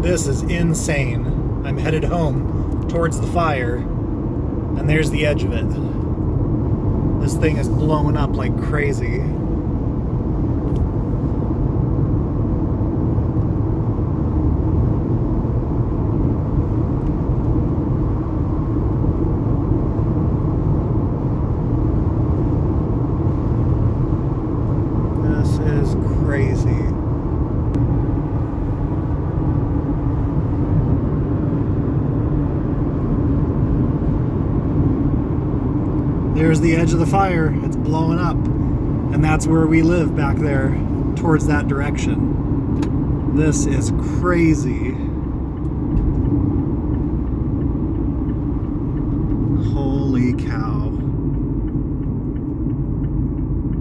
This is insane. I'm headed home towards the fire, and there's the edge of it. This thing is blowing up like crazy. This is crazy. There's the edge of the fire. It's blowing up. And that's where we live, back there, towards that direction. This is crazy. Holy cow.